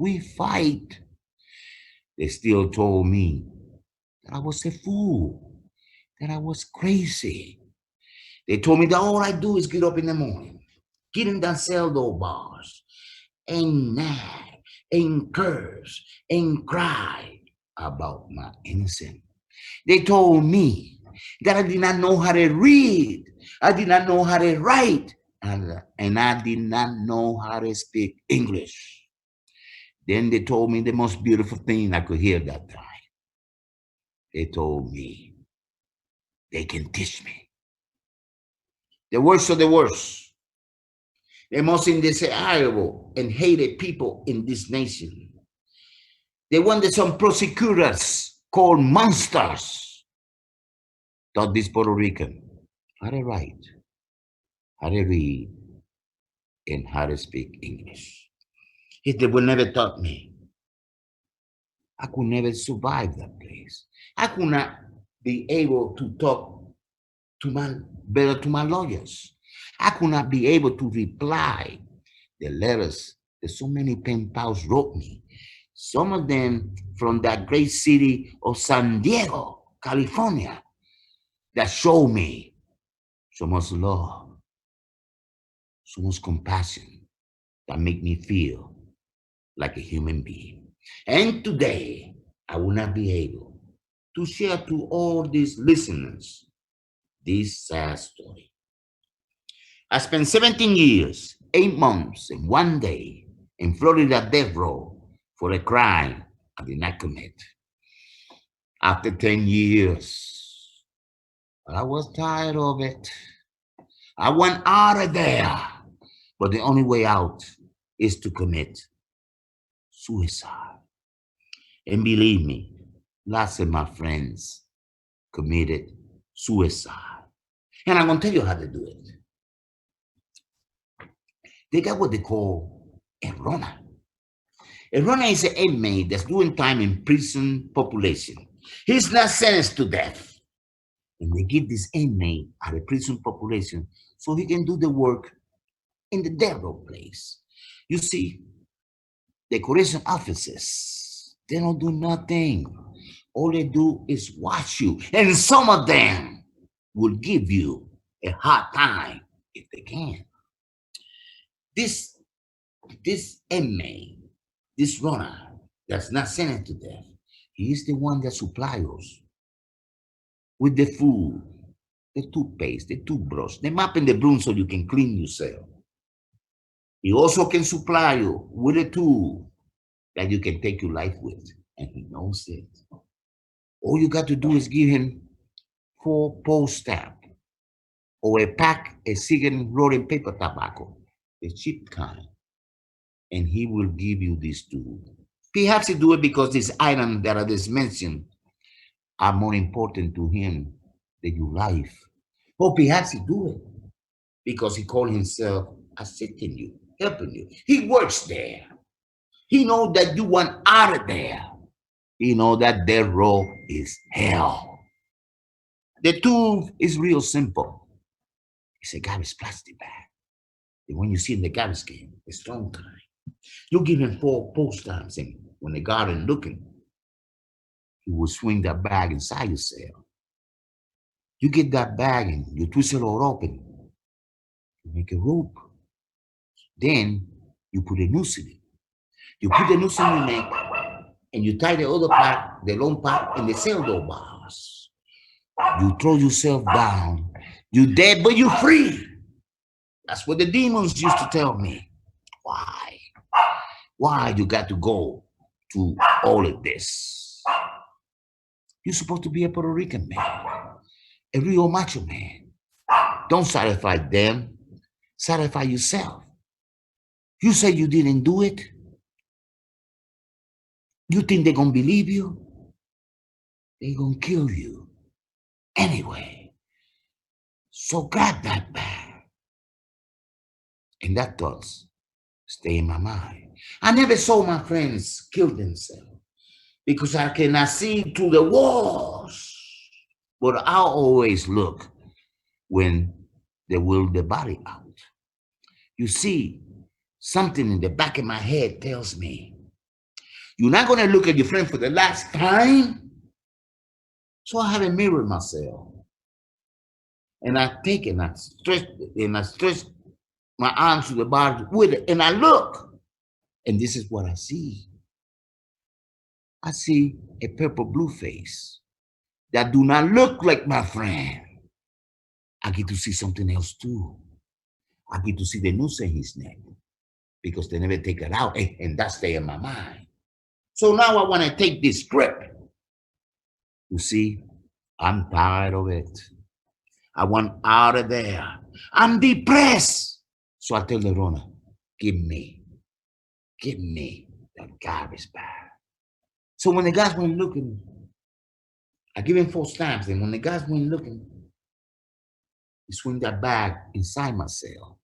We fight. They still told me that I was a fool, that I was crazy. They told me that all I do is get up in the morning, get in that cell door bars, and nag, and curse, and cry about my innocence. They told me that I did not know how to read, I did not know how to write, and I did not know how to speak English. Then they told me the most beautiful thing I could hear that time. They told me they can teach me. The worst of the worst, the most indesirable and hated people in this nation. They wanted some prosecutors called monsters. Taught this Puerto Rican how to write, how to read, and how to speak English. If they would never taught me, I could never survive that place. I could not be able to talk to my better to my lawyers. I could not be able to reply the letters that so many pen pals wrote me. Some of them from that great city of San Diego, California, that show me so much love, so much compassion, that make me feel like a human being. And today, I will not be able to share to all these listeners this sad story. I spent 17 years, 8 months, and 1 day in Florida death row for a crime I did not commit. After 10 years, I was tired of it. I went out of there. But the only way out is to commit suicide. And believe me, lots of my friends committed suicide. And I'm going to tell you how to do it. They got what they call a runner. A runner is an inmate that's doing time in prison population. He's not sentenced to death. And they give this inmate at a prison population so he can do the work in the death row place. You see, the correction officers, they don't do nothing. All they do is watch you. And some of them will give you a hard time if they can. This this inmate, this runner that's not sentenced to death, he is the one that supplies us with the food, the toothpaste, the toothbrush, the mop and the broom so you can clean yourself. He also can supply you with a tool that you can take your life with, and he knows it. All you got to do is give him 4 post stamp or a pack of cigarette rolling paper tobacco, the cheap kind, and he will give you this tool. Perhaps he do it because these items that I just mentioned are more important to him than your life. Or perhaps he do it because he call himself assisting you, helping you. He works there. He know that you want out of there. He know that their row is hell. The tool is real simple. It's a garbage plastic bag. The one you see in the garbage can, the strong kind. You give him 4 post stamps, and when the guard is looking, he will swing that bag inside your cell. You get that bag and you twist it all open. You make a rope. Then you put a noose in it. You put the noose in your neck and you tie the other part, the long part, in the cell door bars. You throw yourself down. You dead, but you free. That's what the demons used to tell me. Why? Why you got to go to all of this? You're supposed to be a Puerto Rican man, a real macho man. Don't satisfy them. Satisfy yourself. You say you didn't do it. You think they're gonna believe you? They're gonna kill you anyway. So grab that bag. And that thoughts stay in my mind. I never saw my friends kill themselves because I cannot see through the walls. But I always look when they will the body out. You see, something in the back of my head tells me You're not going to look at your friend for the last time. So I have a mirror myself. And I take it and I stretch my arms to the body with it. And I look. And this is what I see. I see a purple blue face that do not look like my friend. I get to see something else too. I get to see the noose in his neck because they never take it out, and that stay in my mind. So now I want to take this grip. You see, I'm tired of it. I want out of there. I'm depressed. So I tell the runner, give me that garbage bag. So when the guys went looking, I give him 4 stamps, and when the guys went looking, he swing that bag inside my cell.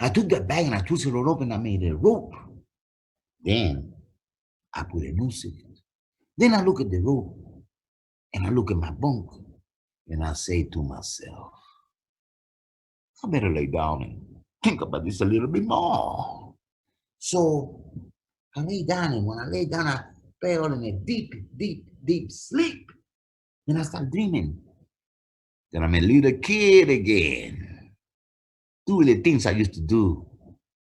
I took that bag and I twisted it open. I made a rope. Then I put a noose in it. Then I look at the rope and I look at my bunk and I say to myself, I better lay down and think about this a little bit more. So I lay down, and when I lay down, I fell in a deep sleep. And I start dreaming that I'm a little kid again. Do the things I used to do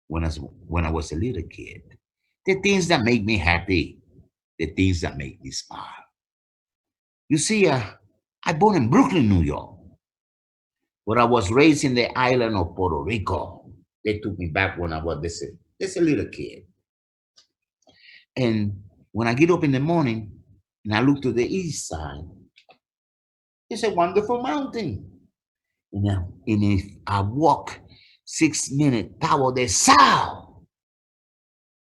when I was a little kid. The things that make me happy. The things that make me smile. You see, I born in Brooklyn, New York, but I was raised in the island of Puerto Rico. They took me back when I was just a little kid. And when I get up in the morning and I look to the east side, it's a wonderful mountain. And if I walk 6 minutes toward the south,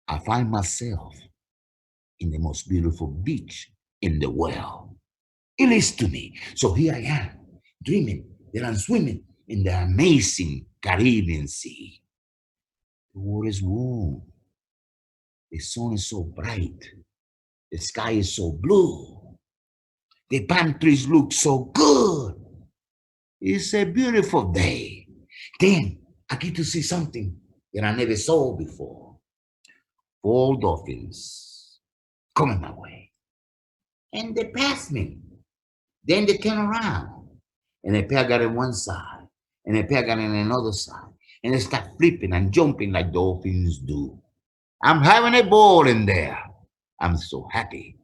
I find myself in the most beautiful beach in the world. It is to me. So here I am, dreaming that I'm swimming in the amazing Caribbean Sea. The water is warm. The sun is so bright. The sky is so blue. The palm trees look so good. It's a beautiful day. Then I get to see something that I never saw before. 4 dolphins coming my way. And they pass me. Then they turn around. And a pair got on one side. And a pair got on another side. And they start flipping and jumping like dolphins do. I'm having a ball in there. I'm so happy.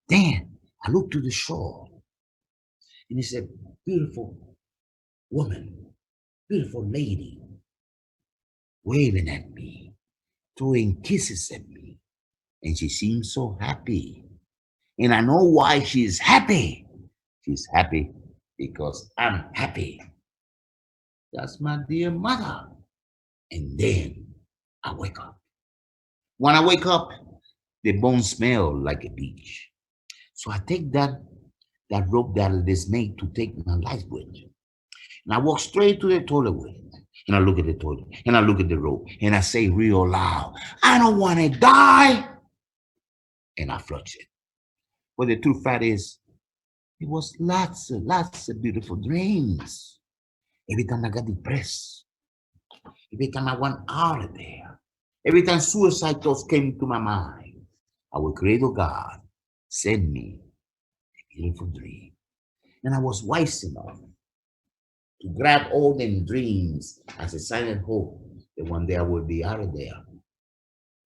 Then I look to the shore. And it's a beautiful woman, beautiful lady, waving at me, throwing kisses at me. And she seems so happy. And I know why she's happy. She's happy because I'm happy. That's my dear mother. And then I wake up. When I wake up, the bones smell like a beach. So I take that rope that is made to take my life with. And I walk straight to the toilet with it. And I look at the toilet. And I look at the rope. And I say real loud, I don't want to die. And I flush it. But the true fact is, it was lots of beautiful dreams. Every time I got depressed. Every time I went out of there. Every time suicide thoughts came to my mind. Our creator God sent me a beautiful dream. And I was wise enough to grab all them dreams as a silent hope that one day I would be out of there.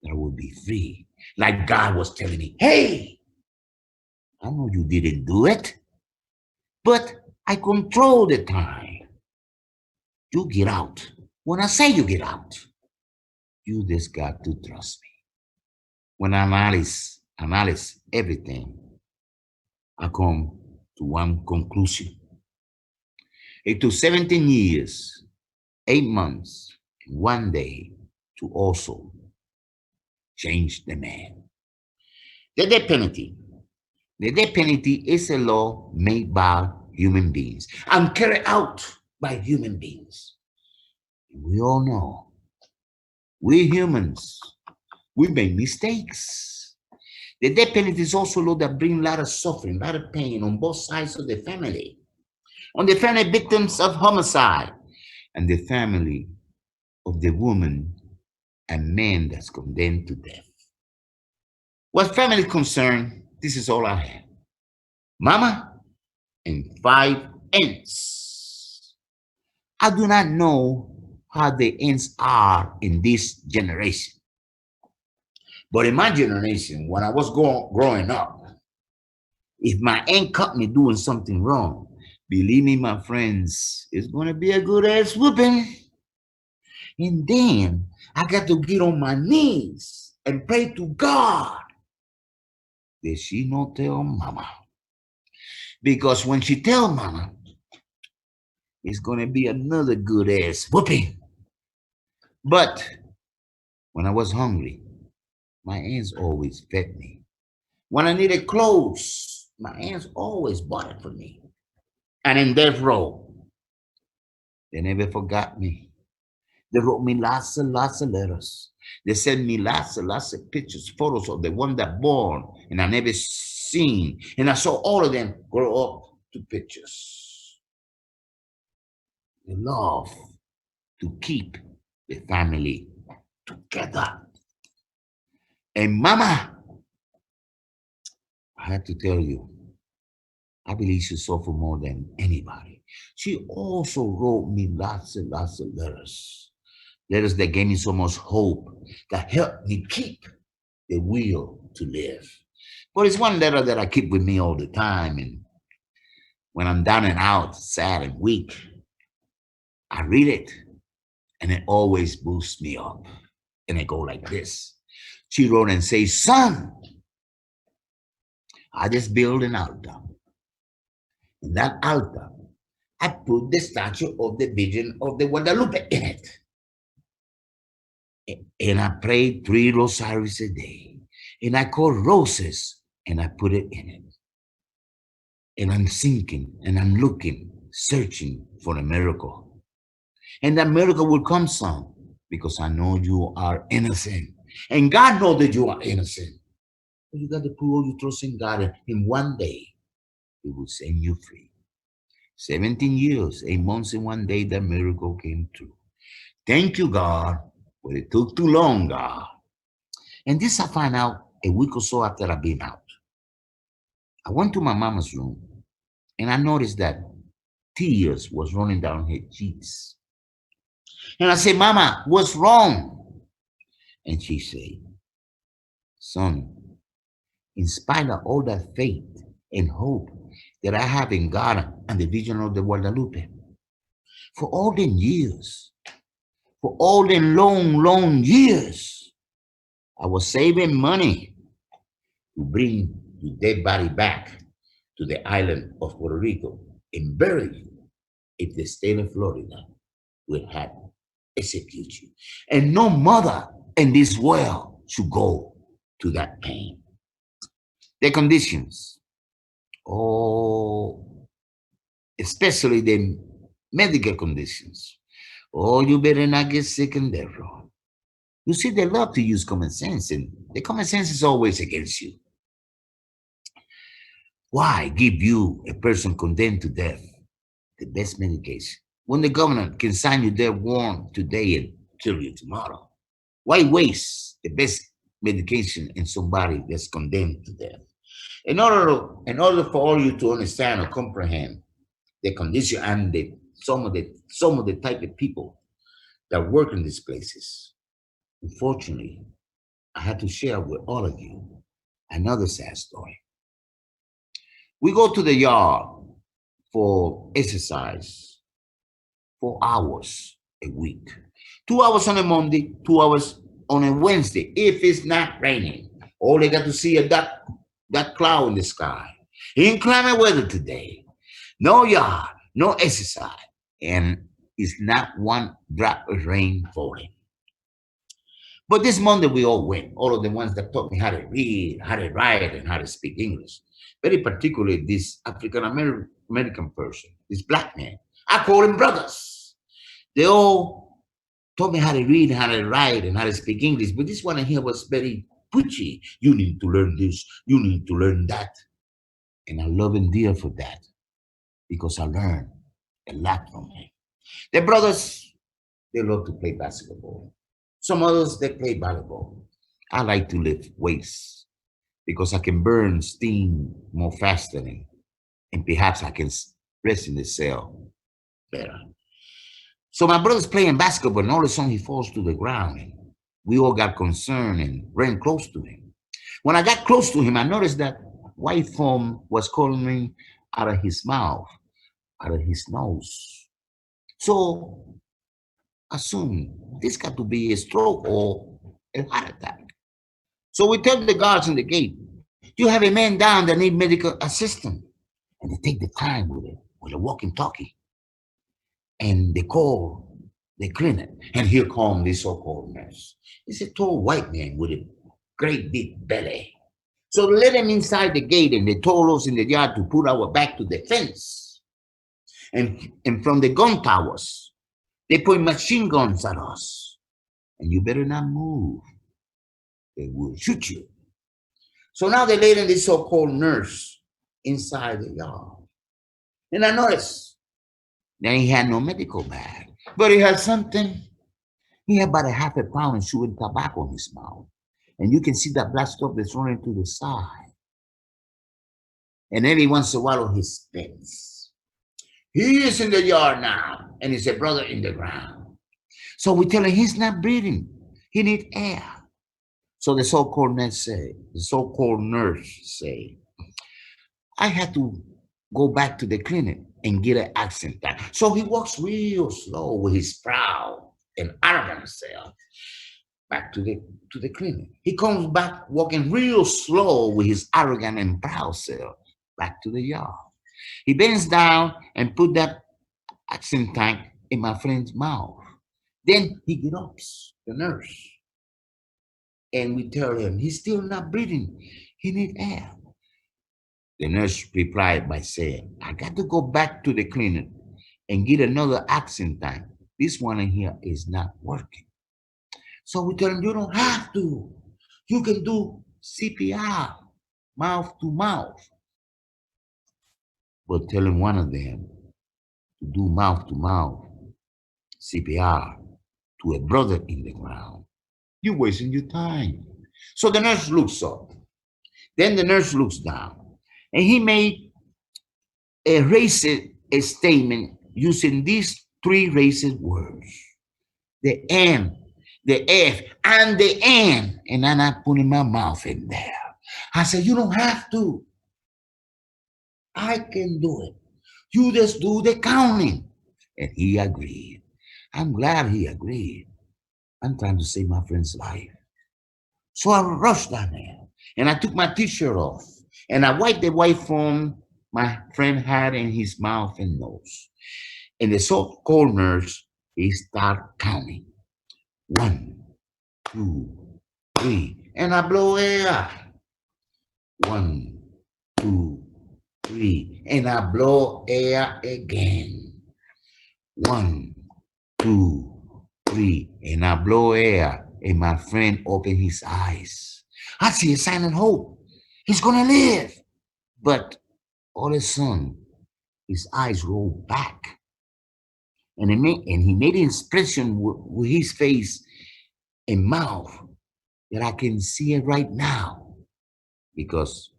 That I would be free. Like God was telling me, hey, I know you didn't do it, but I control the time. You get out. When I say you get out, you just got to trust me. When I analyze everything, I come to one conclusion. It took 17 years, 8 months, and 1 day to also change the man. The death penalty. The death penalty is a law made by human beings and carried out by human beings. We all know, we humans, we make mistakes. The death penalty is also a law that brings a lot of suffering, a lot of pain on both sides of the family. On the family victims of homicide and the family of the woman and man that's condemned to death. What family concerned, this is all I have. Mama and five aunts. I do not know how the aunts are in this generation. But in my generation, when I was growing up, if my aunt caught me doing something wrong, believe me, my friends, it's going to be a good ass whooping. And then I got to get on my knees and pray to God that she not tell mama. Because when she tell mama, it's going to be another good ass whooping. But when I was hungry, my aunts always fed me. When I needed clothes, my aunts always bought it for me. And in death row, they never forgot me. They wrote me lots of letters. They sent me lots of pictures, photos of the one that born and I never seen. And I saw all of them grow up to pictures. The love to keep the family together. And mama, I had to tell you, I believe she suffered more than anybody. She also wrote me lots of letters. Letters that gave me so much hope, that helped me keep the will to live. But it's one letter that I keep with me all the time. And when I'm down and out, sad and weak, I read it and it always boosts me up. And it go like this. She wrote and says, son, I just built an altar. In that altar, I put the statue of the Virgin of the Guadalupe in it. And I prayed 3 rosaries a day. And I called roses and I put it in it. And I'm thinking and I'm looking, searching for a miracle. And that miracle will come, son, because I know you are innocent. And God knows that you are innocent. But you got to put all your trust in God, and one day He will set you free. 17 years, 8 months, and one day that miracle came true. Thank you, God, but it took too long, God. And this I found out a week or so after I've been out. I went to my mama's room and I noticed that tears was running down her cheeks. And I said, Mama, what's wrong? And she said, son, in spite of all that faith and hope that I have in God and the vision of the Guadalupe, for all them years, for all them long years, I was saving money to bring your dead body back to the island of Puerto Rico and bury you if the state of Florida would have execute you. And no mother in this world should go to that pain. The conditions, oh, especially the medical conditions. Oh, you better not get sick in that road. You see, they love to use common sense, and the common sense is always against you. Why give you a person condemned to death the best medication when the government can sign you their warrant today and kill you tomorrow? Why waste the best medication in somebody that's condemned to death? In order for all you to understand or comprehend the condition and some of the type of people that work in these places, unfortunately, I had to share with all of you another sad story. We go to the yard for exercise 4 hours a week. 2 hours on a Monday, 2 hours on a Wednesday, if it's not raining. All they got to see is that cloud in the sky. Inclement weather today. No yard, no exercise. And it's not one drop of rain falling. But this Monday we all went. All of the ones that taught me how to read, how to write, and how to speak English. Very particularly this African American person, this black man. I call him brothers. They all taught me how to read, how to write, and how to speak English. But this one here was very pushy. You need to learn this. You need to learn that. And I love him dear for that because I learned a lot from him. The brothers, they love to play basketball. Some others, they play volleyball. I like to lift weights. because I can burn steam more faster and perhaps I can rest in the cell better. So my brother's playing basketball, and all of a sudden he falls to the ground. And we all got concerned and ran close to him. When I got close to him, I noticed that white foam was coming out of his mouth, out of his nose. So I assumed this got to be a stroke or a heart attack. So we tell the guards in the gate, you have a man down that need medical assistance. And they take the time with a walkie-talkie. And they call the clinic. And here comes this so-called nurse. He's a tall white man with a great big belly. So they let him inside the gate and they told us in the yard to put our back to the fence. And from the gun towers, they point machine guns at us. And you better not move. They will shoot you. So now they laid in this so-called nurse inside the yard. And I noticed that he had no medical bag, but he had something. He had about a half a pound of chewing tobacco in his mouth. And you can see that black stuff that's running to the side. And every once in a while he spits. He is in the yard now, and he's a brother in the ground. So we tell him he's not breathing. He needs air. So the so-called nurse say, I had to go back to the clinic and get an accent down. So he walks real slow with his proud and arrogant self back to the clinic. He comes back walking real slow with his arrogant and proud self back to the yard. He bends down and put that accent tank in my friend's mouth. Then he gets up, the nurse, and we tell him he's still not breathing. He needs air. The nurse replied by saying, I got to go back to the clinic and get another accent tank. This one in here is not working. So we tell him, you don't have to. You can do CPR, mouth to mouth. But telling one of them to do mouth to mouth CPR to a brother in the ground, you're wasting your time. So the nurse looks up. Then the nurse looks down. And he made a racist statement using these three racist words. The M, the F, and the N. And I'm not putting my mouth in there. I said, you don't have to. I can do it. You just do the counting. And he agreed. I'm glad he agreed. I'm trying to save my friend's life. So I rushed down there and I took my t-shirt off and I wiped the white foam my friend had in his mouth and nose. And the so-called nurse, he started counting. 1, 2, 3. And I blow air. 1, 2, 3. And I blow air again. 1, 2, 3. And I blow air. And my friend opened his eyes. I see a sign of hope. He's going to live. But all of a sudden, his eyes rolled back. And he made an expression with his face and mouth that I can see it right now because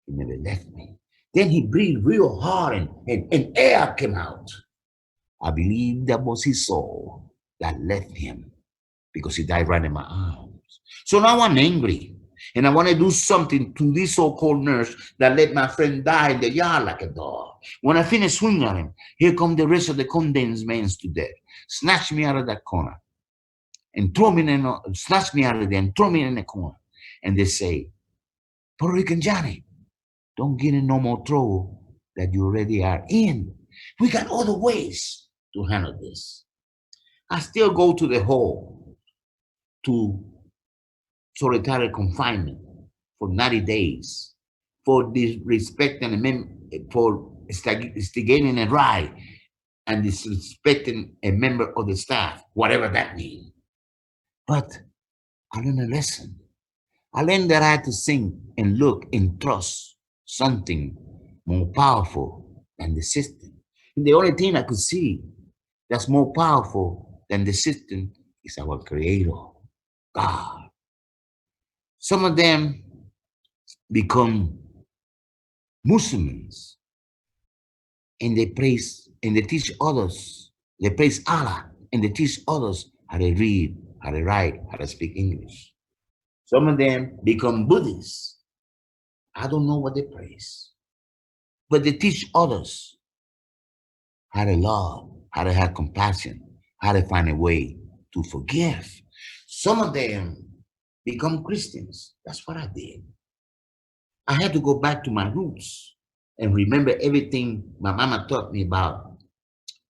he never left me. Then he breathed real hard and air came out. I believe that was his soul that left him because he died right in my arms. So now I'm angry and I want to do something to this so-called nurse that let my friend die in the yard like a dog. When I finish swinging at him, here come the rest of the condemned men to death. Snatch me out of that corner and snatch me out of there and throw me in the corner. And they say, Puerto Rican Johnny, don't get in no more trouble that you already are in. We got other ways to handle this. I still go to the hall to solitary confinement for 90 days for disrespecting for instigating a riot and disrespecting a member of the staff, whatever that means. But I learned a lesson. I learned that I had to sing and look and trust something more powerful than the system. And the only thing I could see that's more powerful than the system is our Creator, God. Some of them become Muslims, and they praise and they teach others. They praise Allah and they teach others how to read, how to write, how to speak English. Some of them become Buddhists. I don't know what they praise, but they teach others how to love, how to have compassion, how to find a way to forgive. Some of them become Christians. That's what I did. I had to go back to my roots and remember everything my mama taught me about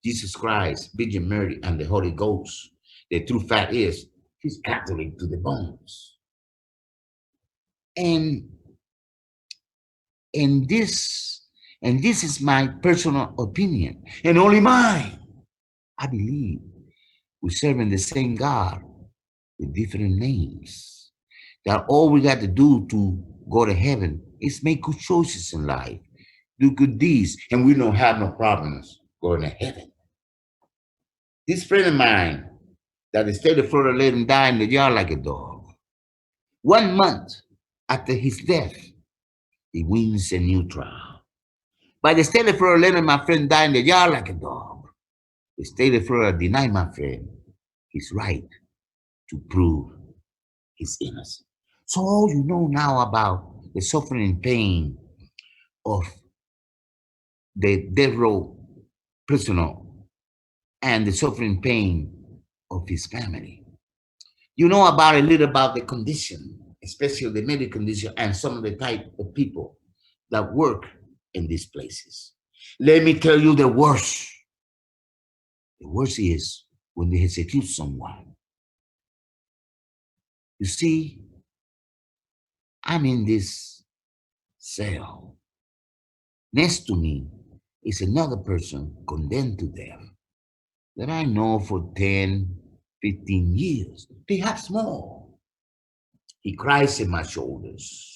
Jesus Christ, Virgin Mary, and the Holy Ghost. The true fact is, he's Catholic to the bones. And and this and this is my personal opinion, and only mine. I believe we're serving the same God with different names. That all we got to do to go to heaven is make good choices in life, do good deeds, and we don't have no problems going to heaven. This friend of mine that the state of Florida let him die in the yard like a dog. 1 month after his death, he wins a new trial. By the state of Florida letting my friend die in the yard like a dog, the state of Florida denied my friend his right to prove his innocence. So all you know now about the suffering and pain of the death row prisoner and the suffering pain of his family. You know about a little about the condition, especially the medical condition and some of the type of people that work in these places. Let me tell you the worst. The worst is when they execute someone. You see, I'm in this cell. Next to me is another person condemned to death that I know for 10, 15 years, perhaps more. He cries in my shoulders.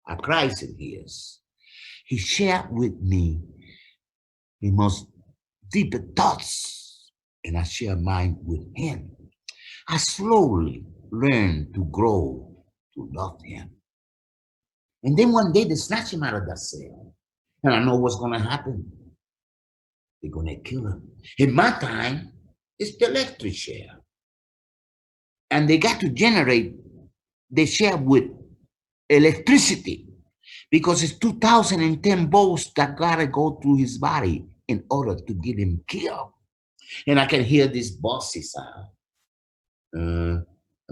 I cries in his. He shared with me his most deeper thoughts, and I share mine with him. I slowly learned to grow to love him. And then one day they snatch him out of that cell. And I know what's going to happen. They're going to kill him. In my time, it's the electric chair. And they got to generate the chair with electricity because it's 2010 volts that got to go through his body in order to get him killed. And I can hear this bossy sound. Uh,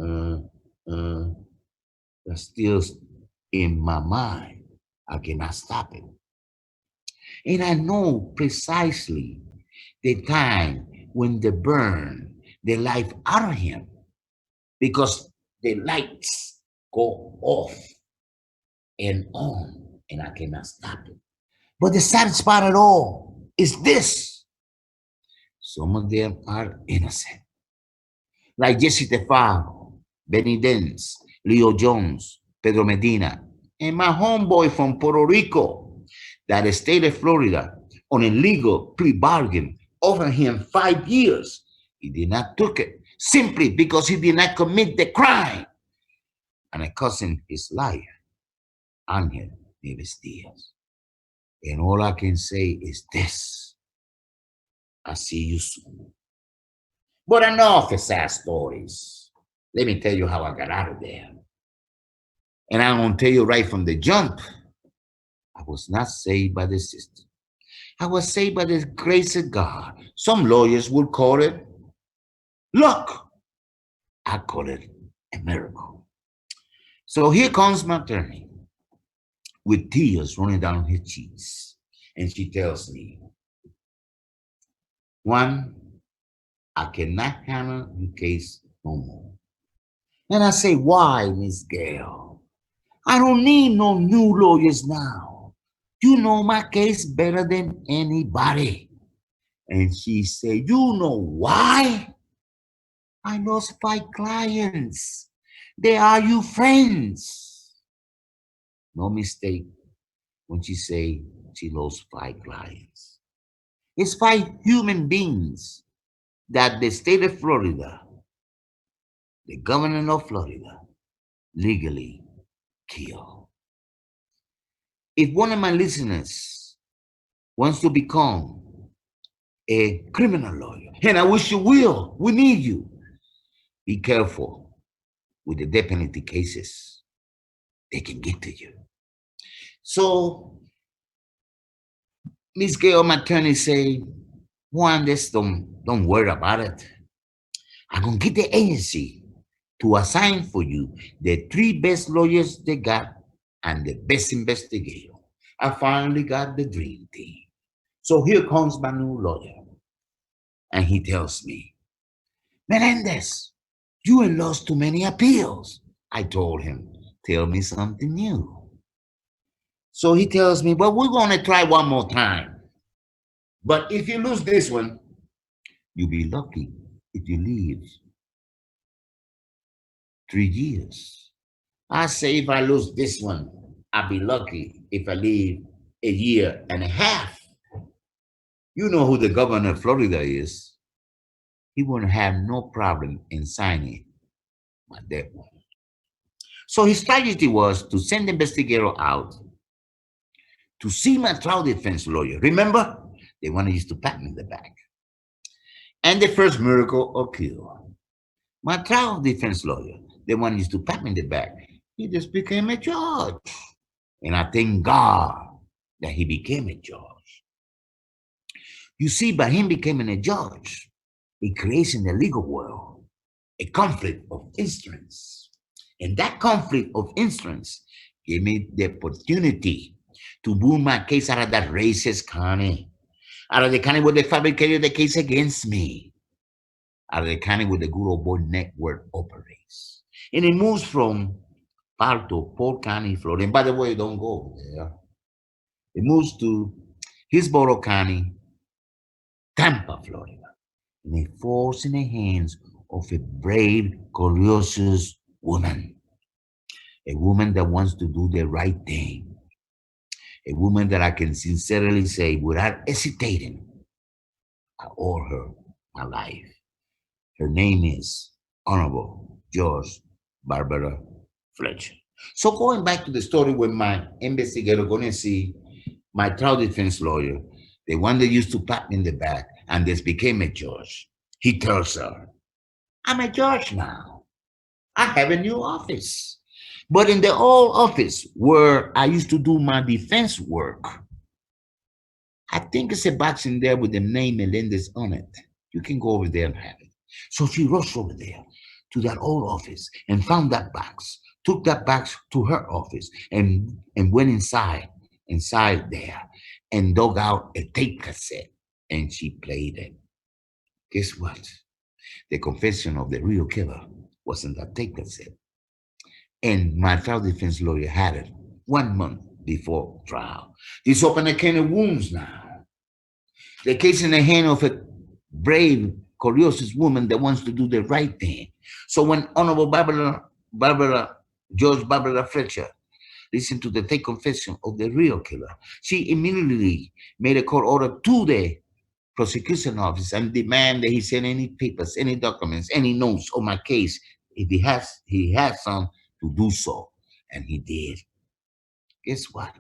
uh, that's still in my mind. I cannot stop it. And I know precisely the time when they burn the life out of him because the lights go off and on, and I cannot stop it. But the saddest part of it all is this. Some of them are innocent. Like Jesse Tefaro, Benny Dens, Leo Jones, Pedro Medina, and my homeboy from Puerto Rico that the state of Florida on a legal plea bargain offered him 5 years. He did not took it simply because he did not commit the crime. And I cost him his life, Angel Nieves Diaz. And all I can say is this. I'll see you soon. But enough of sad stories. Let me tell you how I got out of there. And I'm going to tell you right from the jump, I was not saved by the system. I was saved by the grace of God. Some lawyers would call it luck. I call it a miracle. So here comes my attorney with tears running down her cheeks. And she tells me, Juan, I cannot handle your case no more. And I say, why, Miss Gail? I don't need no new lawyers now. You know my case better than anybody. And she said, you know why? I lost 5 clients. They are your friends. No mistake when she say she lost 5 clients. It's 5 human beings that the state of Florida, the governor of Florida, legally killed. If one of my listeners wants to become a criminal lawyer, and I wish you will, we need you. Be careful with the death penalty cases. They can get to you. So Miss Gail, my attorney, say, Juan, this don't worry about it. I'm gonna get the agency to assign for you the three best lawyers they got and the best investigator. I finally got the dream team. So here comes my new lawyer, and he tells me, Menendez, you ain't lost too many appeals. I told him, tell me something new. So he tells me, well, we're going to try one more time. But if you lose this one, you'll be lucky if you live 3 years. I say if I lose this one, I'll be lucky if I live a year and a half. You know who the governor of Florida is. He won't have no problem in signing my death warrant. So his strategy was to send the investigator out to see my trial defense lawyer. Remember? They wanted us to pat me in the back. And the first miracle occurred. My trial defense lawyer, they wanted us to pat me in the back. He just became a judge. And I thank God that he became a judge. You see, by him becoming a judge, it creates in the legal world a conflict of interest. And that conflict of interest gave me the opportunity to move my case out of that racist county, out of the county where they fabricated the case against me, out of the county where the good old boy network operates. And it moves from Parto, Port County, Florida. And by the way, don't go there. It moves to Hillsborough County, Tampa, Florida. And it falls in the hands of a brave, courageous woman. A woman that wants to do the right thing. A woman that I can sincerely say, without hesitating, I owe her my life. Her name is Honorable George Barbara Fletcher. So going back to the story when my investigator going to see my trial defense lawyer, the one that used to pat me in the back and this became a judge, he tells her, I'm a judge now. I have a new office. But in the old office where I used to do my defense work, I think it's a box in there with the name Melendez on it. You can go over there and have it. So she rushed over there to that old office and found that box, took that box to her office and went inside there and dug out a tape cassette and she played it. Guess what? The confession of the real killer was in that tape cassette. And my trial defense lawyer had it 1 month before trial. This opened a can of wounds now. The case in the hand of a brave, courageous woman that wants to do the right thing. So when Honorable George Barbara Fletcher listened to the take confession of the real killer, she immediately made a court order to the prosecution office and demand that he send any papers, any documents, any notes on my case. If he has some to do so. And he did. Guess what?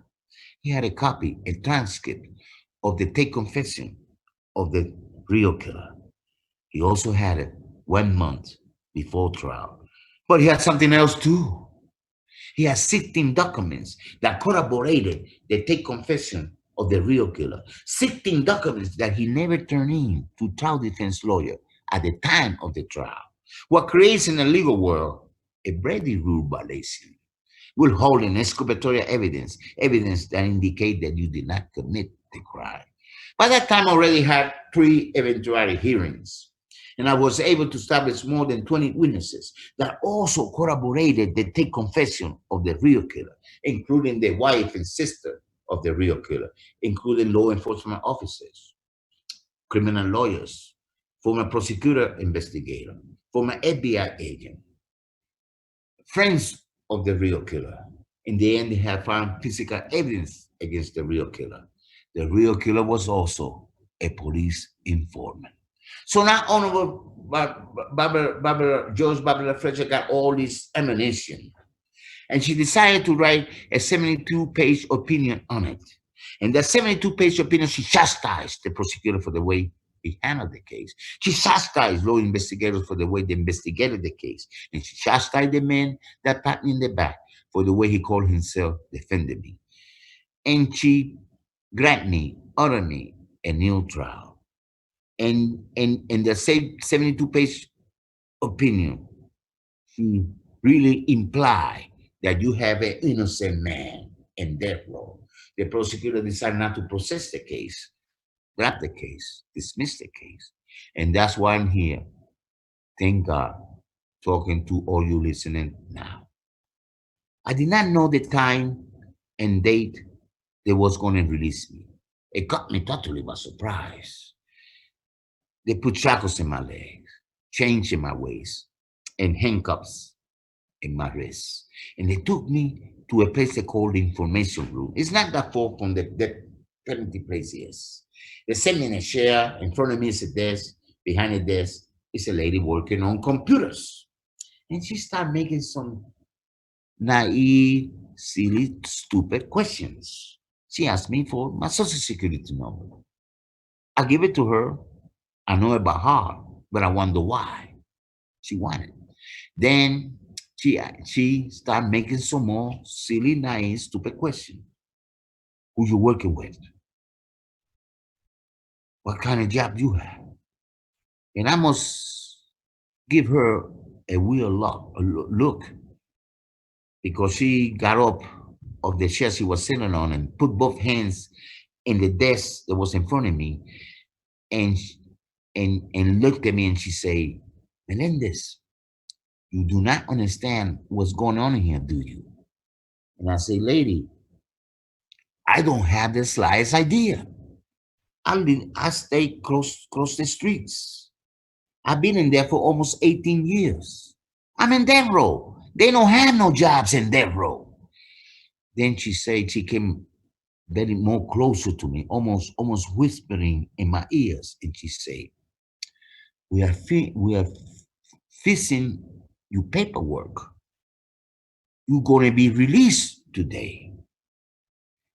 He had a copy, a transcript of the take confession of the real killer. He also had it 1 month before trial. But he had something else too. He had 16 documents that corroborated the take confession of the real killer. 16 documents that he never turned in to trial defense lawyer at the time of the trial. What creates in the legal world a Brady rule violation. Will hold in exculpatory evidence, evidence that indicate that you did not commit the crime. By that time, I already had 3 eventuary hearings, and I was able to establish more than 20 witnesses that also corroborated the take confession of the real killer, including the wife and sister of the real killer, including law enforcement officers, criminal lawyers, former prosecutor investigator, former FBI agent, friends of the real killer. In the end, they had found physical evidence against the real killer. The real killer was also a police informant. So now Honorable George Barbara Fletcher got all this ammunition. And she decided to write a 72-page opinion on it. And that 72-page opinion, she chastised the prosecutor for the way he handled the case. She chastised law investigators for the way they investigated the case. And she chastised the man that pat me in the back for the way he called himself defending me. And she granted me, ordered me a new trial. And the same 72-page opinion, she really imply that you have an innocent man in death row. The prosecutor decided not to process the case, drop the case, dismiss the case. And that's why I'm here. Thank God, talking to all you listening now. I did not know the time and date they was going to release me. It caught me totally by surprise. They put shackles in my legs, chains in my waist, and handcuffs in my wrist. And they took me to a place they call the information room. It's not that far from the penalty place is. They sent me in a chair. In front of me is a desk. Behind the desk is a lady working on computers. And she started making some naive, silly, stupid questions. She asked me for my social security number. I give it to her. I know it by heart, but I wonder why she wanted. Then she started making some more silly, naive, stupid questions. Who you working with? What kind of job you have? And I must give her a weird look because she got up of the chair she was sitting on and put both hands in the desk that was in front of me and and looked at me and she said, Melendez, you do not understand what's going on in here, do you? And I say, lady, I don't have the slightest idea. I stay close the streets. I've been in there for almost 18 years. I'm in death row. They don't have no jobs in death row. Then she said she came very more closer to me, almost whispering in my ears, and she said, we are fixing your paperwork. You're gonna be released today.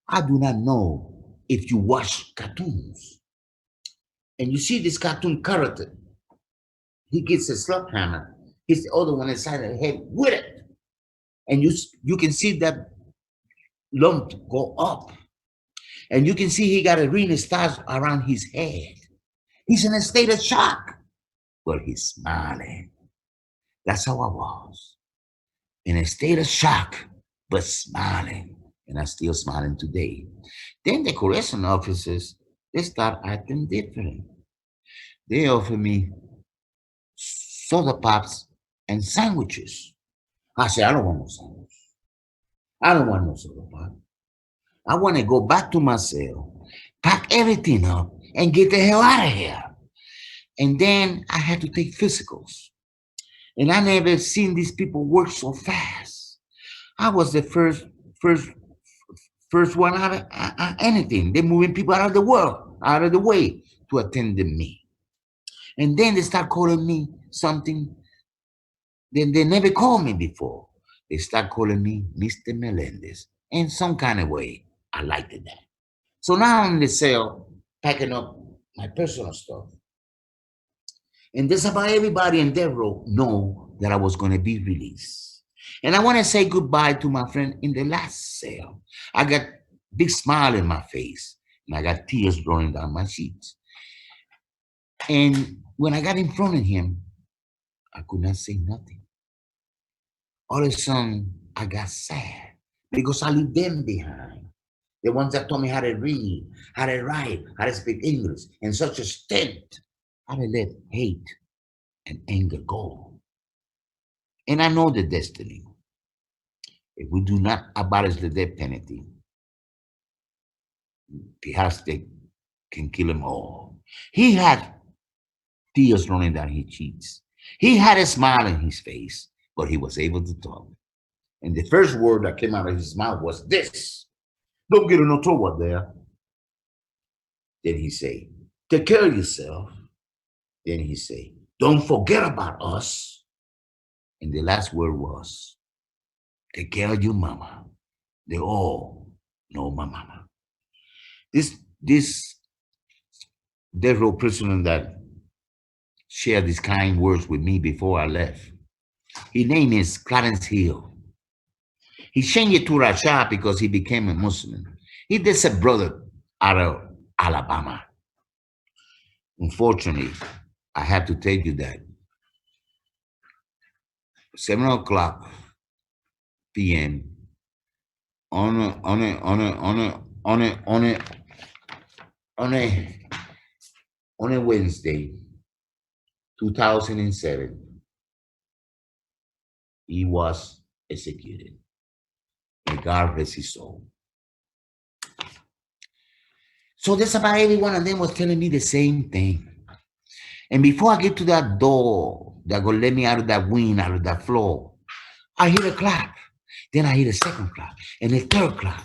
I do not know if you watch cartoons and you see this cartoon character. He gets a slap hammer. Hits the other one inside the head with it, and you can see that lump go up, and you can see he got a ring stars around his head. He's in a state of shock, but he's smiling. That's how I was, in a state of shock, but smiling, and I'm still smiling today. Then the correction officers they start acting different. They offer me soda pops and sandwiches. I say I don't want no sandwich. I don't want no soda pop. I want to go back to my cell, pack everything up, and get the hell out of here. And then I had to take physicals. And I never seen these people work so fast. I was the first, first one out of anything. They're moving people out of the world, out of the way to attend to me. And then they start calling me something then they never called me before. They start calling me Mr. Melendez. In some kind of way, I liked that. So now I'm in the cell packing up my personal stuff. And just about everybody in that row know that I was going to be released. And I want to say goodbye to my friend in the last cell. I got big smile in my face and I got tears rolling down my cheeks. And when I got in front of him, I could not say nothing. All of a sudden, I got sad because I leave them behind. The ones that taught me how to read, how to write, how to speak English, and such a extent, how to let hate and anger go. And I know the destiny. If we do not abolish the death penalty, perhaps they can kill them all. He had tears running down his cheeks. He had a smile on his face, but he was able to talk. And the first word that came out of his mouth was this. Don't get in no trouble there. Then he say, take care of yourself. Then he say, don't forget about us. And the last word was, Take care of your mama. They all know my mama. This death row prisoner that shared these kind words with me before I left. His name is Clarence Hill. He changed it to Rashad because he became a Muslim. He is a brother out of Alabama. Unfortunately, I have to tell you that 7 o'clock p.m. On a on a on a Wednesday, 2007, he was executed. May God rest his soul. So just about every one of them was telling me the same thing. And before I get to that door that gonna let me out of that wind, out of that floor, I hear a clap. Then I hear the second clap and the third clap.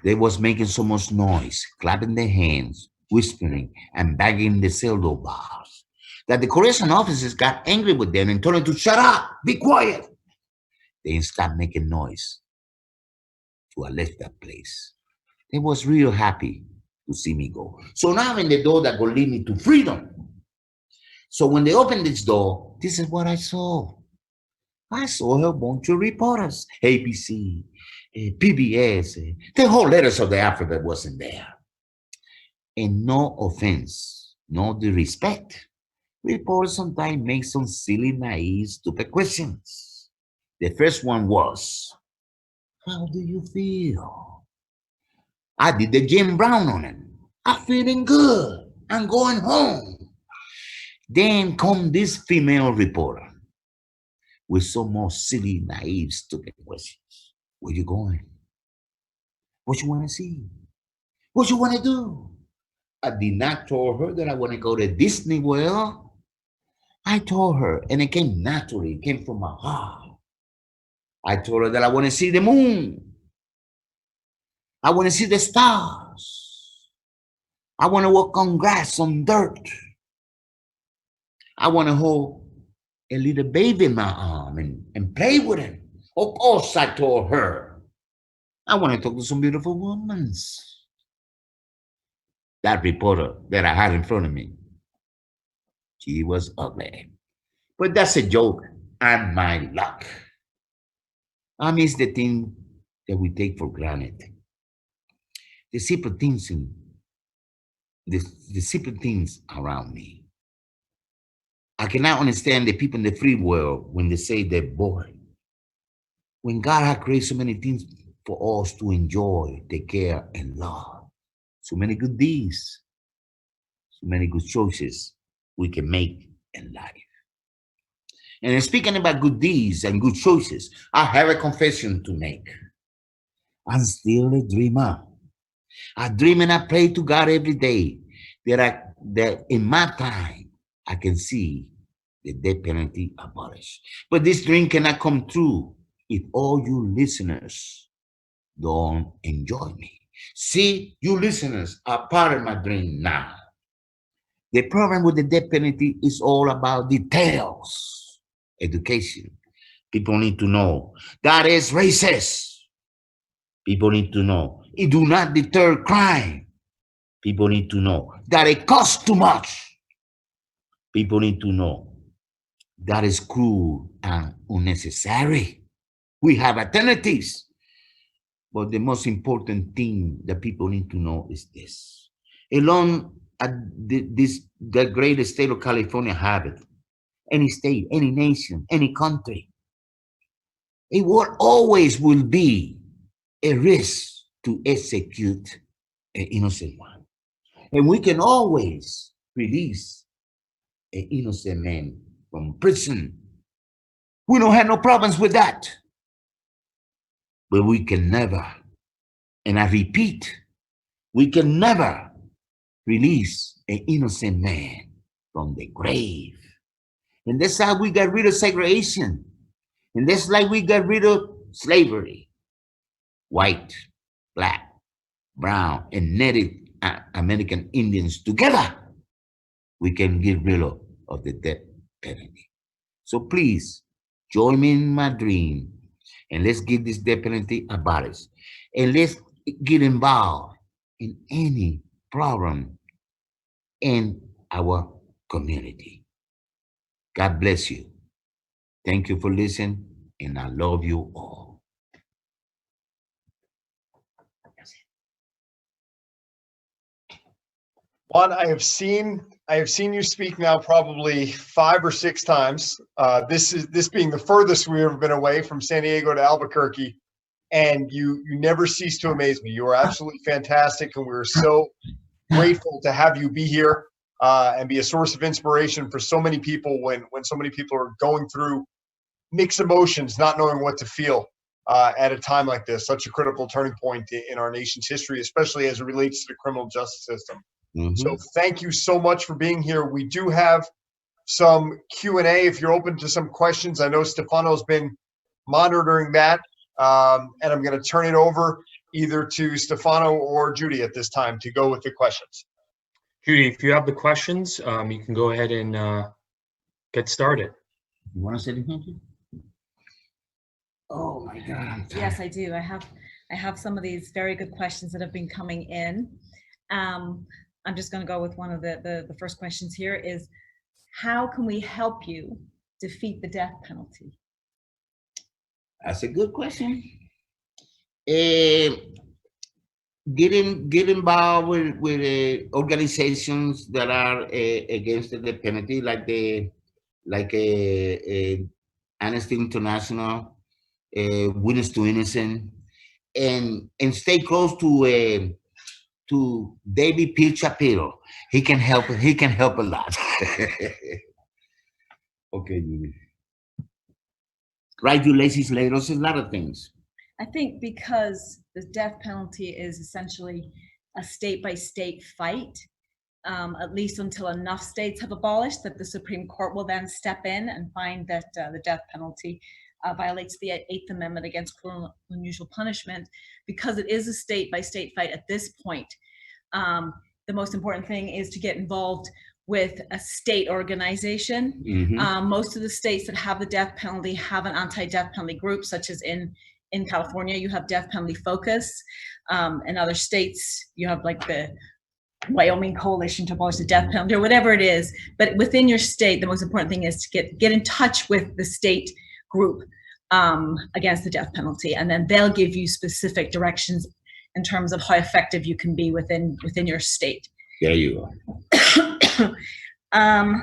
They was making so much noise, clapping their hands, whispering, and banging the cell door bars, that the correction officers got angry with them and told them to shut up, be quiet. They stopped making noise. So I left that place. They was real happy to see me go. So now I'm in the door that will lead me to freedom. So when they opened this door, this is what I saw. I saw a bunch of reporters, ABC, PBS, the whole letters of the alphabet wasn't there. And no offense, no disrespect. Reporters sometimes make some silly, naive, stupid questions. The first one was, how do you feel? I did the Jim Brown on it. I'm feeling good. I'm going home. Then come this female reporter with some more silly, naive, stupid questions. Where you going? What you want to see? What you want to do? I did not tell her that I want to go to Disney World. I told her, and it came naturally, it came from my heart. I told her that I want to see the moon. I want to see the stars. I want to walk on grass, on dirt. I want to hold a little baby in my arm and play with him. Of course, I told her. I want to talk to some beautiful women. That reporter that I had in front of me, she was ugly. But that's a joke and my luck. I miss the thing that we take for granted. The simple things in the, the simple things around me. I cannot understand the people in the free world when they say they're bored. When God has created so many things for us to enjoy, take care, and love. So many good deeds, so many good choices we can make in life. And speaking about good deeds and good choices, I have a confession to make. I'm still a dreamer. I dream and I pray to God every day that in my time I can see the death penalty abolished. But this dream cannot come true if all you listeners don't enjoy me. See, you listeners are part of my dream now. The problem with the death penalty is all about details. Education. People need to know that is racist. People need to know it do not deter crime. People need to know that it costs too much. People need to know that is cruel and unnecessary. We have alternatives. But the most important thing that people need to know is this. Alone at the great state of California have it. Any state, any nation, any country. It will always will be a risk to execute an innocent one. And we can always release an innocent man from prison. We don't have no problems with that. But we can never, and I repeat, we can never release an innocent man from the grave. And that's how we got rid of segregation. And that's like we got rid of slavery. White, black, brown, and Native American Indians together, we can get rid of the death penalty. So please join me in my dream And let's give this death penalty abolished. And let's get involved in any problem in our community. God bless you. Thank you for listening, and I love you all. Juan, I have seen you speak now probably 5 or 6 times. This being the furthest we've ever been away from San Diego to Albuquerque, and you never cease to amaze me. You are absolutely fantastic, and we're so grateful to have you be here and be a source of inspiration for so many people when so many people are going through mixed emotions, not knowing what to feel at a time like this, such a critical turning point in our nation's history, especially as it relates to the criminal justice system. So thank you so much for being here. We do have some Q&A if you're open to some questions. I know Stefano's been monitoring that, and I'm going to turn it over either to Stefano or Judy at this time to go with the questions. Judy, if you have the questions, you can go ahead and get started. You want to say anything? Oh my God. Yes, I do. I have some of these very good questions that have been coming in. I'm just going to go with one of the first questions here is, how can we help you defeat the death penalty? That's a good question. Get involved with organizations that are against the death penalty, like Amnesty International, Witness to Innocence, and stay close to David P. Shapiro. He can help. He can help a lot. Okay, Judy. Right, you legislators, a lot of things. I think because the death penalty is essentially a state-by-state fight, at least until enough states have abolished, that the Supreme Court will then step in and find that the death penalty violates the 8th Amendment against cruel and unusual punishment. Because it is a state-by-state fight at this point, the most important thing is to get involved with a state organization. Most of the states that have the death penalty have an anti-death penalty group, such as in California, you have Death Penalty Focus. In other states, you have like the Wyoming Coalition to Abolish the Death Penalty, or whatever it is. But within your state, the most important thing is to get in touch with the state group against the death penalty, and then they'll give you specific directions in terms of how effective you can be within your state. There you are.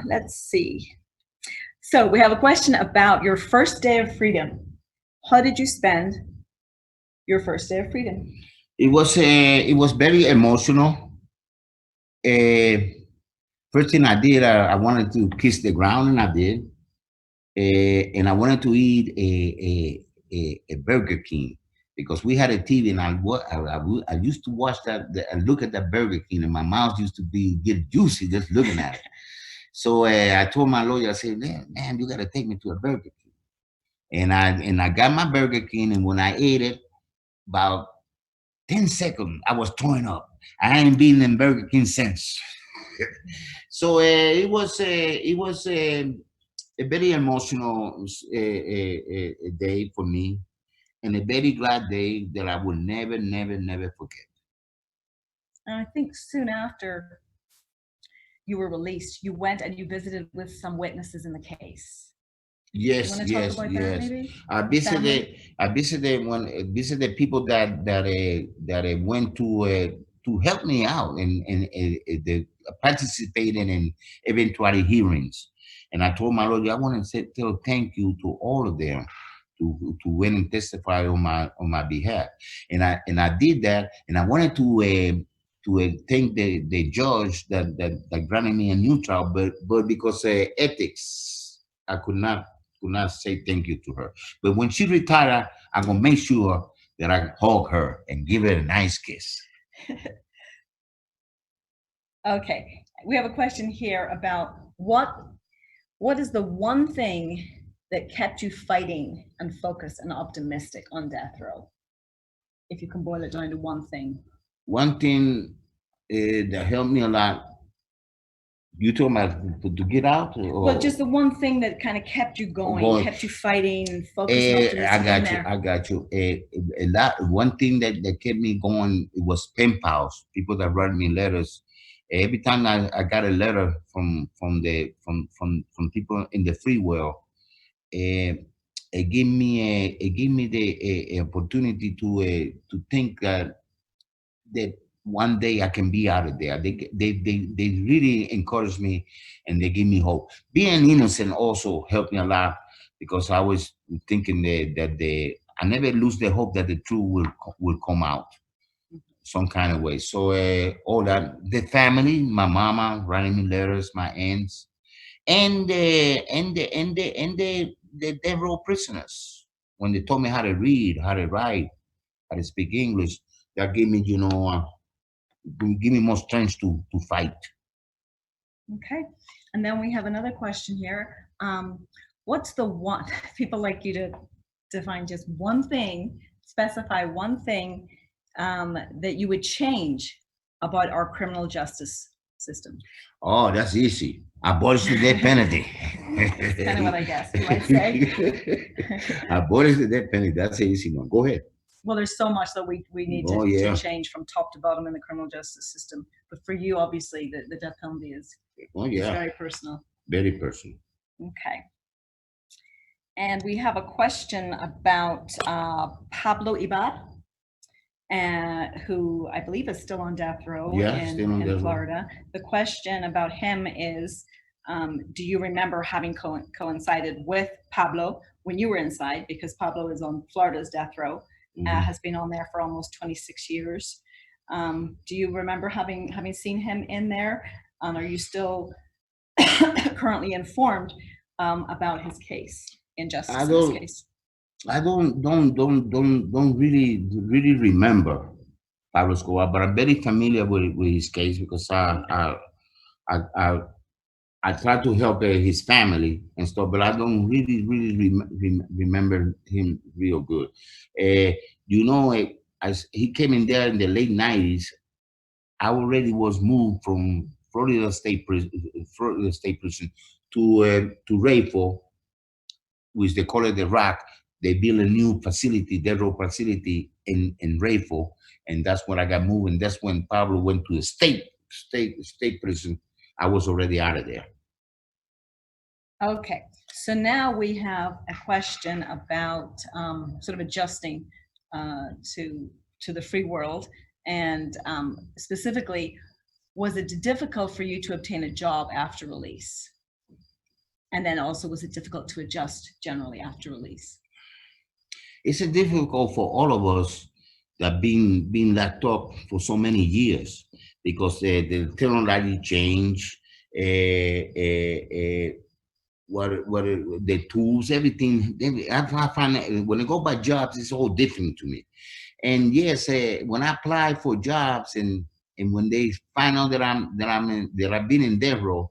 Let's see. So we have a question about your first day of freedom. How did you spend your first day of freedom? It was very emotional. First thing I did, I wanted to kiss the ground, and I did. And I wanted to eat a Burger King, because we had a TV, and I used to watch that and look at that Burger King, and my mouth used to get juicy just looking at it. So I told my lawyer, I said, man, you got to take me to a Burger King. And I got my Burger King, and when I ate it, about 10 seconds, I was throwing up. I ain't been in Burger King since. So it was a very emotional day for me, and a very glad day that I will never, never, never forget. And I think soon after you were released, you went and you visited with some witnesses in the case. Yes. I visited people that went to help me out and they participated in eventuality hearings. And I told my lawyer, I want to tell thank you to all of them to went and testify on my behalf. And I did that, and I wanted to thank the judge that granted me a new trial, but because ethics, I could not say thank you to her. But when she retired, I'm gonna make sure that I hug her and give her a nice kiss. Okay, we have a question here about what is the one thing that kept you fighting and focused and optimistic on death row? If you can boil it down to one thing. One thing that helped me a lot You talking about to get out? Or, Well, just the one thing that kind of kept you going, kept you fighting, and focusing on I in got you. there. I got you. One thing that kept me going, it was pen pals. People that write me letters. Every time I got a letter from people in the free world, uh, it gave me the opportunity to think that one day I can be out of there. They really encourage me, and they give me hope. Being innocent also helped me a lot because I was thinking I never lose the hope that the truth will come out some kind of way. So all that, the family, my mama writing me letters, my aunts, and the death row prisoners when they told me how to read, how to write, how to speak English. That gave me, give me more strength to fight. Okay. And then we have another question here. What's the one, people like you to define just one thing, specify one thing that you would change about our criminal justice system? Oh, that's easy. Abolish the death penalty. That's kind of what I guess you might say. Abolish the death penalty. That's an easy one. Go ahead. Well, there's so much that we need Oh, to yeah. change from top to bottom in the criminal justice system. But for you, obviously, the death penalty is Oh, yeah. very personal. Very personal. Okay. And we have a question about Pablo Ibar, who I believe is still on death row Yeah, still on death in row. Florida. The question about him is, do you remember having coincided with Pablo when you were inside? Because Pablo is on Florida's death row, has been on there for almost 26 years. Do you remember having seen him in there? Are you still currently informed about his case, injustice in his case? I don't really remember Pablo Escobar, but I'm very familiar with his case because I try to help his family and stuff, but I don't really remember him real good. You know, as he came in there in the late '90s, I already was moved from Florida State Prison to Rayford, which they call it the Rock. They built a new facility, death row facility in Rayford, and that's when I got moved. And that's when Pablo went to the state prison. I was already out of there. Okay, so now we have a question about sort of adjusting to the free world, and specifically, was it difficult for you to obtain a job after release? And then also, was it difficult to adjust generally after release? It's a difficult for all of us that been locked up for so many years because the technology change, what the tools, everything. I find that when I go by jobs, it's all different to me. And yes, when I apply for jobs and when they find out that I've been in death row,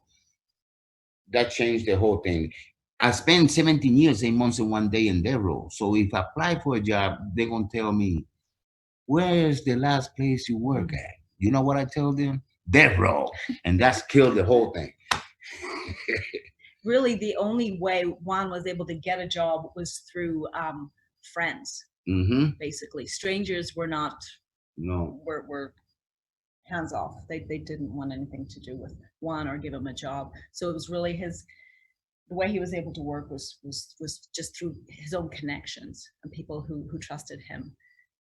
that changed the whole thing. I spent 17 years, 8 months, and 1 day in death row. So if I apply for a job, they're gonna tell me, "Where's the last place you work at?" You know what I tell them? Death row, and that's killed the whole thing. Really, the only way Juan was able to get a job was through friends. Basically, strangers were not. No. Were hands off. They didn't want anything to do with Juan or give him a job. So it was really the way he was able to work was just through his own connections and people who trusted him.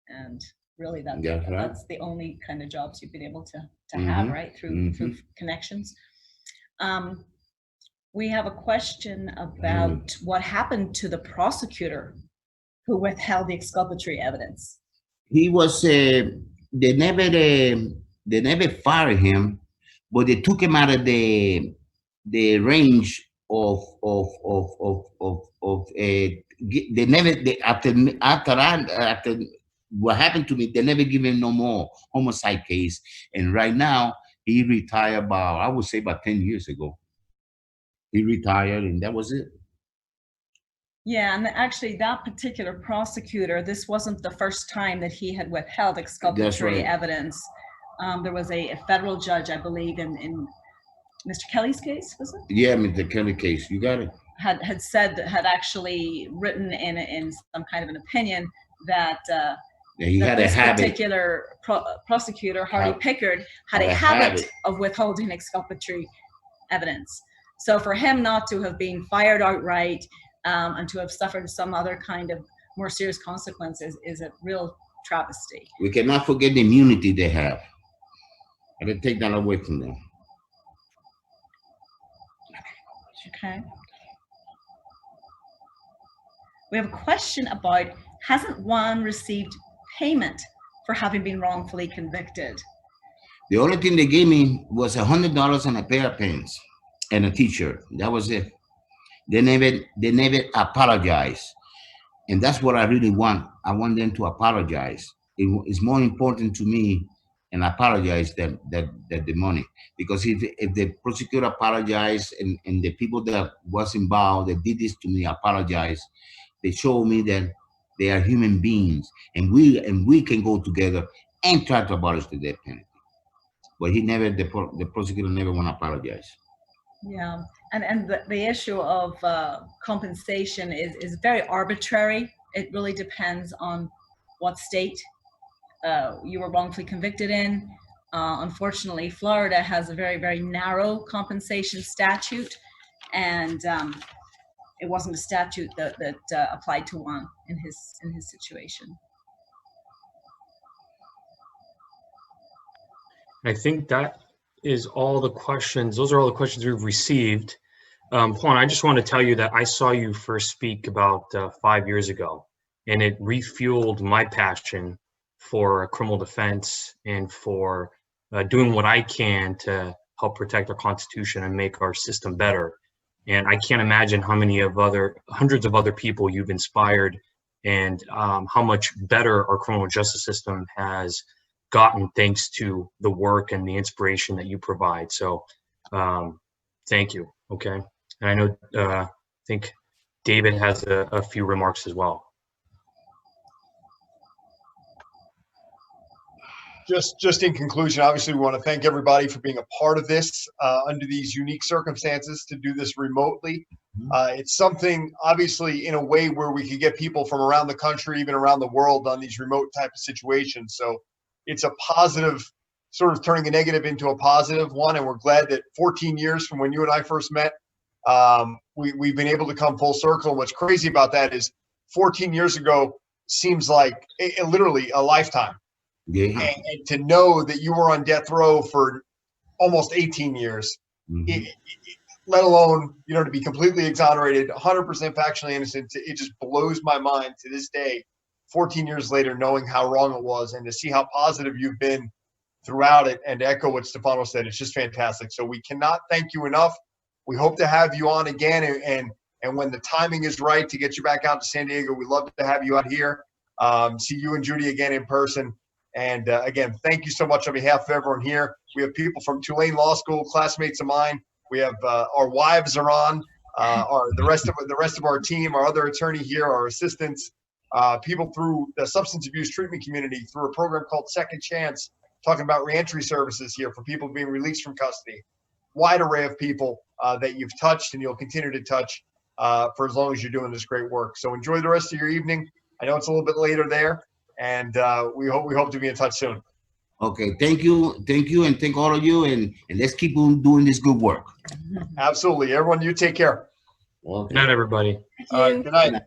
And really that's the only kind of jobs you've been able to have, right? Through connections. We have a question about what happened to the prosecutor who withheld the exculpatory evidence. He was they never fired him, but they took him out of the range they never after what happened to me, they never give him no more homicide case. And right now he retired I would say about 10 years ago. He retired and that was it. Yeah, and actually that particular prosecutor, this wasn't the first time that he had withheld exculpatory evidence. There was a federal judge, I believe, in Mr. Kelly's case, was it? Yeah, Mr. Kelly case. You got it. Had said that, had actually written in some kind of an opinion that Yeah, he that had a this habit. particular prosecutor, Hardy Ha- Pickard, had had a a habit habit. of withholding exculpatory evidence. So for him not to have been fired outright and to have suffered some other kind of more serious consequences is a real travesty. We cannot forget the immunity they have. I didn't take that away from them. Okay. We have a question about, hasn't Juan received payment for having been wrongfully convicted? The only thing they gave me was $100 and a pair of pants and a T-shirt. That was it. They never apologized, and that's what I really want. I want them to apologize. It's more important to me and apologize than the money, because if the prosecutor apologized and the people that was involved that did this to me apologize, they show me that they are human beings, and we can go together and try to abolish the death penalty. But the prosecutor never want to apologize. Yeah, and the issue of compensation is very arbitrary. It really depends on what state you were wrongfully convicted in. Unfortunately, Florida has a very, very narrow compensation statute, and it wasn't a statute that applied to Juan in his situation. I think that is all the questions. Those are all the questions we've received. Juan, I just want to tell you that I saw you first speak about 5 years ago, and it refueled my passion for criminal defense and for doing what I can to help protect our Constitution and make our system better. And I can't imagine how many hundreds of other people you've inspired, and how much better our criminal justice system has gotten thanks to the work and the inspiration that you provide. So thank you. Okay. And I know, I think David has a few remarks as well. Just in conclusion, obviously, we want to thank everybody for being a part of this under these unique circumstances to do this remotely. It's something, obviously, in a way where we could get people from around the country, even around the world, on these remote type of situations. So it's a positive, sort of turning a negative into a positive one. And we're glad that 14 years from when you and I first met, we've been able to come full circle. And what's crazy about that is 14 years ago seems like literally a lifetime. Yeah. And to know that you were on death row for almost 18 years, let alone, to be completely exonerated, 100% factually innocent, it just blows my mind to this day, 14 years later, knowing how wrong it was, and to see how positive you've been throughout it, and to echo what Stefano said, it's just fantastic. So we cannot thank you enough. We hope to have you on again, and when the timing is right to get you back out to San Diego, we'd love to have you out here, see you and Judy again in person. And again, thank you so much on behalf of everyone here. We have people from Tulane Law School, classmates of mine. We have our wives are on, the rest of our team, our other attorney here, our assistants, people through the substance abuse treatment community, through a program called Second Chance, talking about reentry services here for people being released from custody. Wide array of people that you've touched and you'll continue to touch for as long as you're doing this great work. So enjoy the rest of your evening. I know it's a little bit later there. And we hope to be in touch soon. Okay, thank you, and thank all of you, and let's keep on doing this good work. Absolutely. Everyone, you take care. Okay. Good night, everybody. Thank you. Good night.